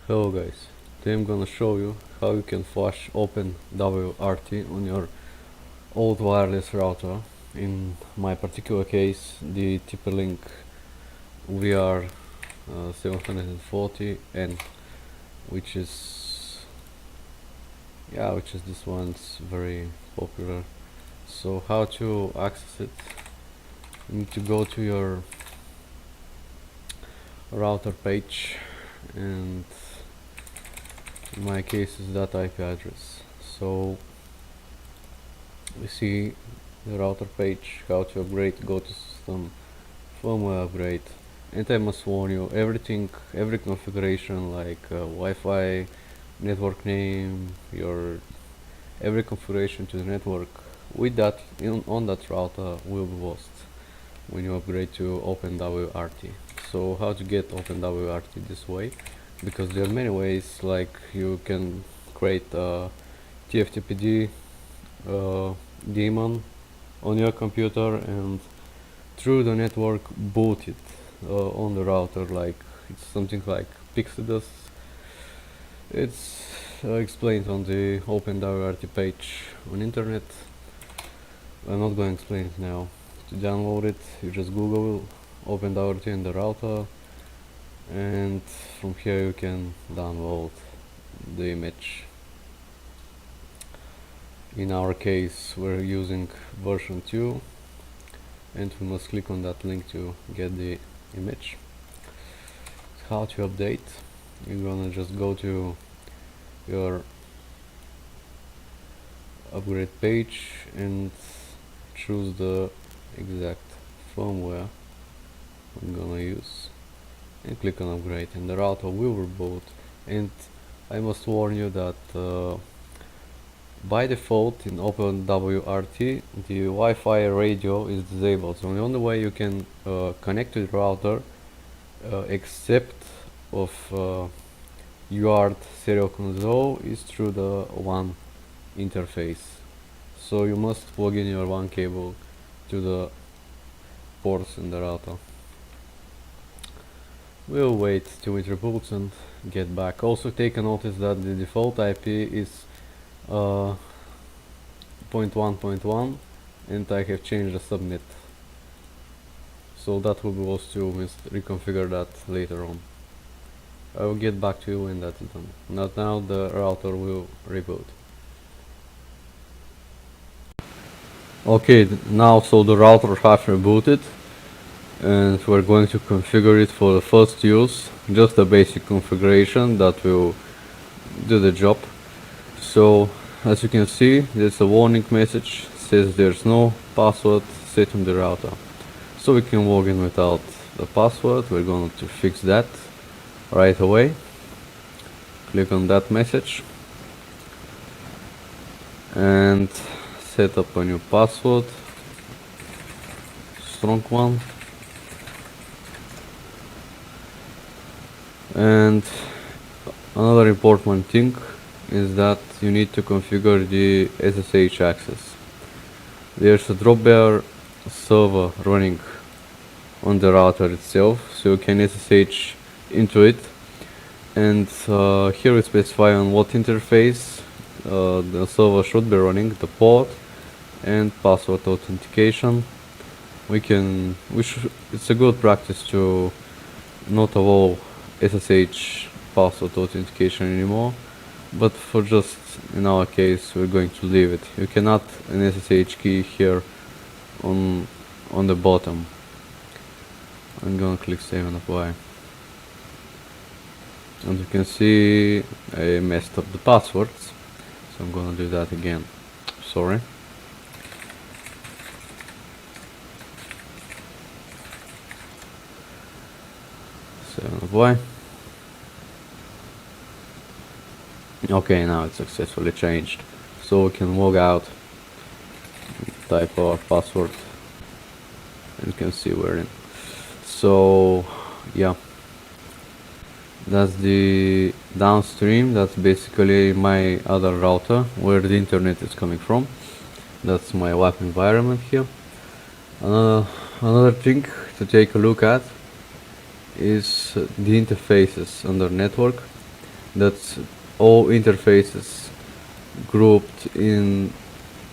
Hello guys, today I'm gonna show you how you can flash OpenWRT on your old wireless router. In my particular case, the TP-Link WR740n, which is this one's very popular. So how to access it? You need to go to your router page, and in my case is that IP address. So we see the router page, how to upgrade, go to system, firmware upgrade, and I must warn you, every configuration like Wi-Fi, network name, your every configuration to the network with that on that router will be lost when you upgrade to OpenWRT. So how to get OpenWRT this way? Because there are many ways, like you can create a TFTPD daemon on your computer and through the network boot it on the router, like it's something like Pixidus. It's explained on the OpenWRT page on internet. I'm not going to explain it now. To download it, you just Google OpenWRT in the router, and from here you can download the image. In our case, we're using version 2, and we must click on that link to get the image. How to update? You're gonna just go to your upgrade page and choose the exact firmware I'm gonna use and click on upgrade, and the router will reboot. And I must warn you that by default in OpenWRT the Wi-Fi radio is disabled, so the only way you can connect to the router except of UART serial console is through the WAN interface. So you must plug in your WAN cable to the ports in the router. We'll wait till it reboots and get back. Also take a notice that the default IP is 0.1.1 and I have changed the subnet, so that will be lost too. We must reconfigure that later on. I will get back to you when that is done. Not now, the router will reboot. Okay, now so the router has rebooted and we're going to configure it for the first use, just the basic configuration that will do the job. So as you can see, there's a warning message, says there's no password set on the router. So we can log in without the password. We're going to fix that right away. Click on that message and set up a new password, strong one. And another important thing is that you need to configure the SSH access. There's a Dropbear server running on the router itself, so you can SSH into it, and here we specify on what interface the server should be running, the port and password authentication. It's a good practice to not allow SSH password authentication anymore, but for just in our case we're going to leave it. You cannot an SSH key here on the bottom. I'm gonna click save and apply, and you can see I messed up the passwords, so I'm gonna do that again. Sorry. Save and apply. Okay, now it's successfully changed, so we can log out, type our password, and you can see we're in. So yeah, that's the downstream. That's basically my other router where the internet is coming from. That's my lab environment here. Another thing to take a look at is the interfaces under network. that's all interfaces grouped in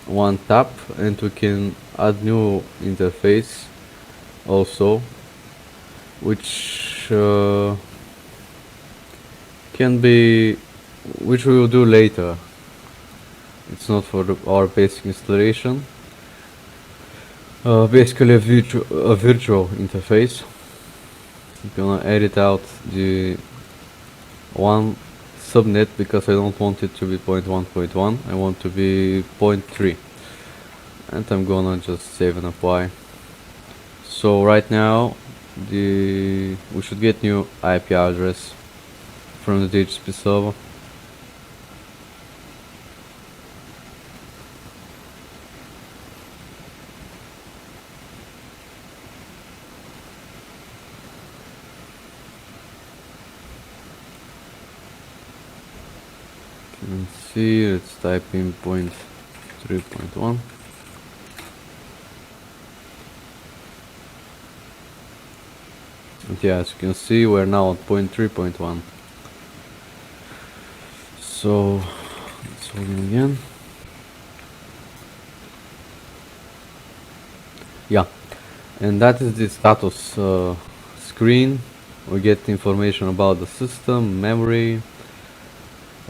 one tab, and we can add new interface also, which which we will do later. It's not for our basic installation. Basically a virtual interface. I'm gonna edit out the one subnet because I don't want it to be 0.1.1. I want to be 0.3, and I'm gonna just save and apply. So right now we should get new IP address from the DHCP server. And see, let's type in 0.3.1. And yeah, as you can see, we're now at 0.3.1. So let's log in again. Yeah, and that is the status screen. We get information about the system, memory,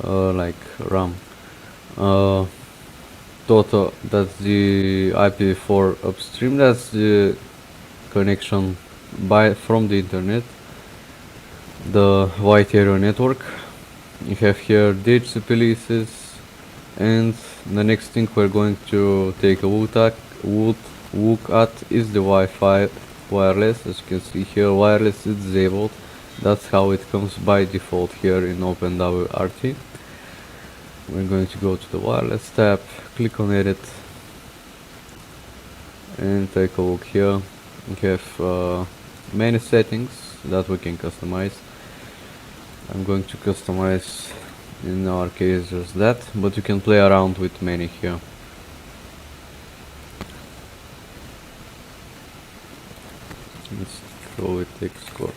like RAM. Total, that's the IPv4 upstream, that's the connection from the internet, the white area network. You have here DHCP leases, and the next thing we're going to take a look at is the Wi-Fi wireless. As you can see here, wireless is disabled. That's how it comes by default here in OpenWRT. We're going to go to the wireless tab, click on edit, and take a look here. We have many settings that we can customize. I'm going to customize, in our case, just that, but you can play around with many here. Let's go with Xcorp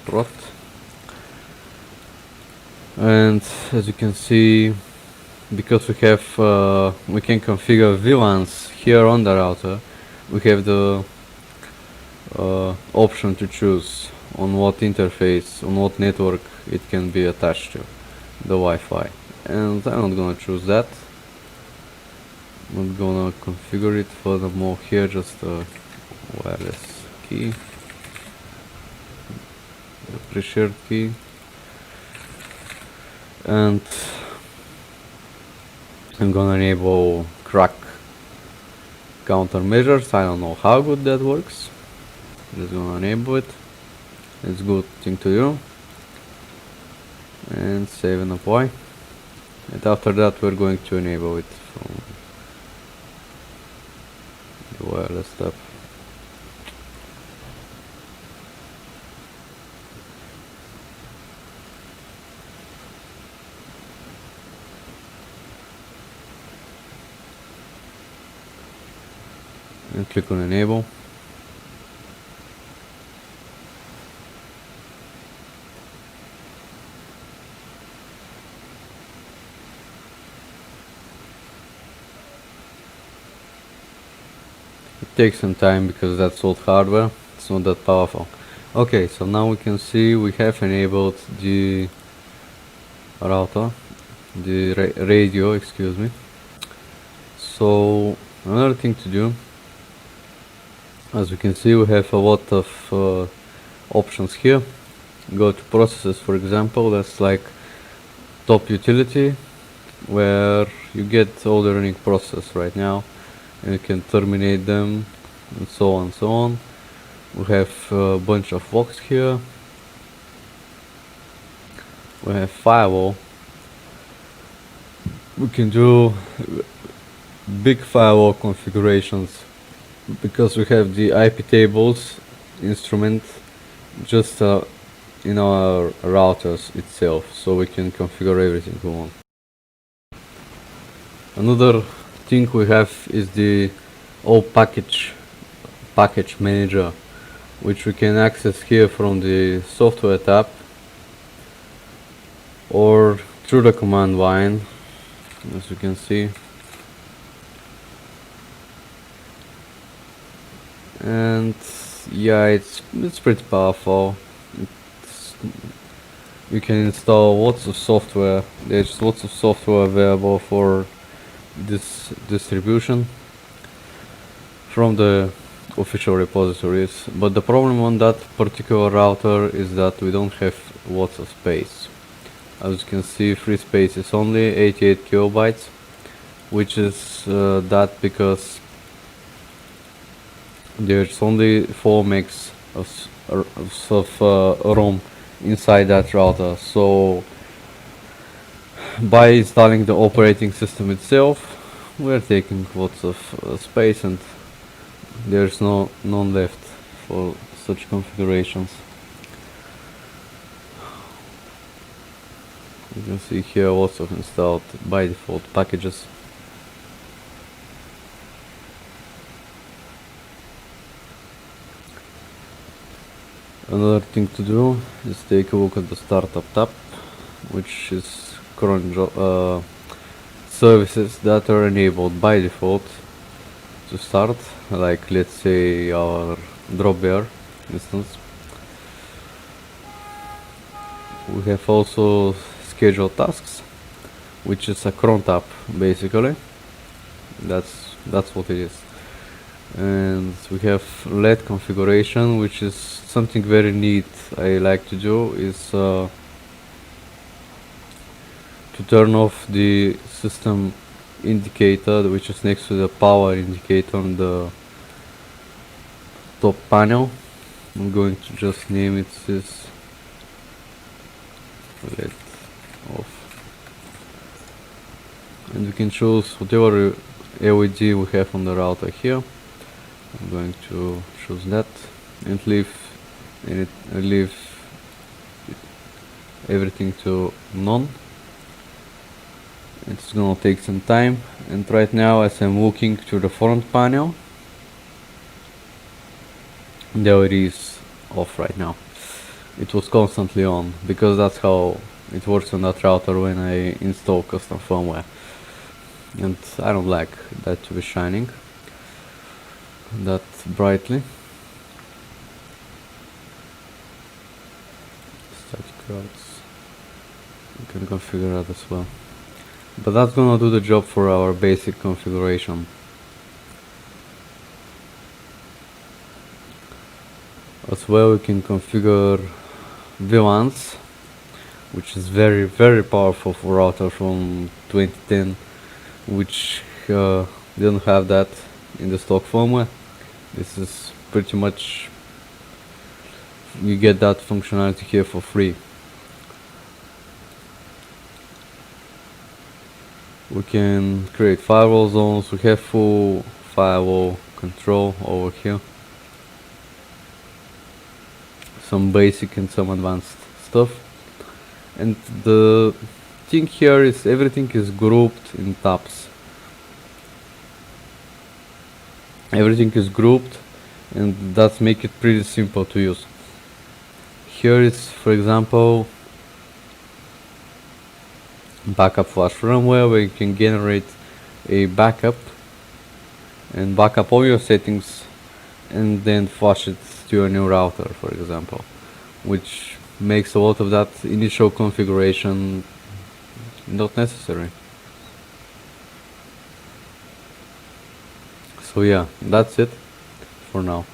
prot. And as you can see, because we can configure VLANs here on the router, we have the option to choose on what interface, on what network it can be attached to, the Wi-Fi. And I'm not gonna choose that. I'm not gonna configure it furthermore here, just a wireless key, the pre-shared key. And I'm gonna enable crack countermeasures. I don't know how good that works. Just gonna enable it. It's a good thing to do. And save and apply. And after that we're going to enable it from the wireless tab. And click on enable. It takes some time because that's old hardware, it's not that powerful. Okay, so now we can see we have enabled the router, the radio, excuse me. So another thing to do, as you can see, we have a lot of options here. Go to processes, for example. That's like top utility, where you get all the running processes right now, and you can terminate them, and so on and so on. We have a bunch of locks here. We have firewall. We can do big firewall configurations because we have the IP tables instrument just in our routers itself, so we can configure everything we want. Another thing we have is the package manager, which we can access here from the software tab. or through the command line, as you can see. And yeah, it's pretty powerful. You can install lots of software. There's lots of software available for this distribution from the official repositories, but the problem on that particular router is that we don't have lots of space. As you can see, free space is only 88 kilobytes, which is that because there's only 4 megs of ROM inside that router. So by installing the operating system itself, we're taking lots of space, and there's none left for such configurations. You can see here lots of installed by default packages. Another thing to do is take a look at the startup tab, which is current services that are enabled by default to start, like let's say our dropbear instance. We have also schedule tasks, which is a cron tab basically. That's what it is. And we have LED configuration, which is something very neat I like to do, is to turn off the system indicator, which is next to the power indicator on the top panel. I'm going to just name it this LED off, and we can choose whatever LED we have on the router here. I'm going to choose that and leave everything to none. It's gonna take some time, and right now, as I'm looking to the front panel, the LED is off right now. It was constantly on because that's how it works on that router when I install custom firmware, and I don't like that to be shining that brightly. Static routes, you can configure that as well, but that's gonna do the job for our basic configuration. As well, we can configure VLANs, which is very, very powerful for router from 2010, which didn't have that in the stock firmware. This is pretty much, you get that functionality here for free. We can create firewall zones. We have full firewall control over here. Some basic and some advanced stuff. And the thing here is everything is grouped in tabs. Everything is grouped, and that's make it pretty simple to use. Here is, for example, backup flash firmware, where you can generate a backup and backup all your settings and then flash it to your new router, for example, which makes a lot of that initial configuration not necessary. So yeah, that's it for now.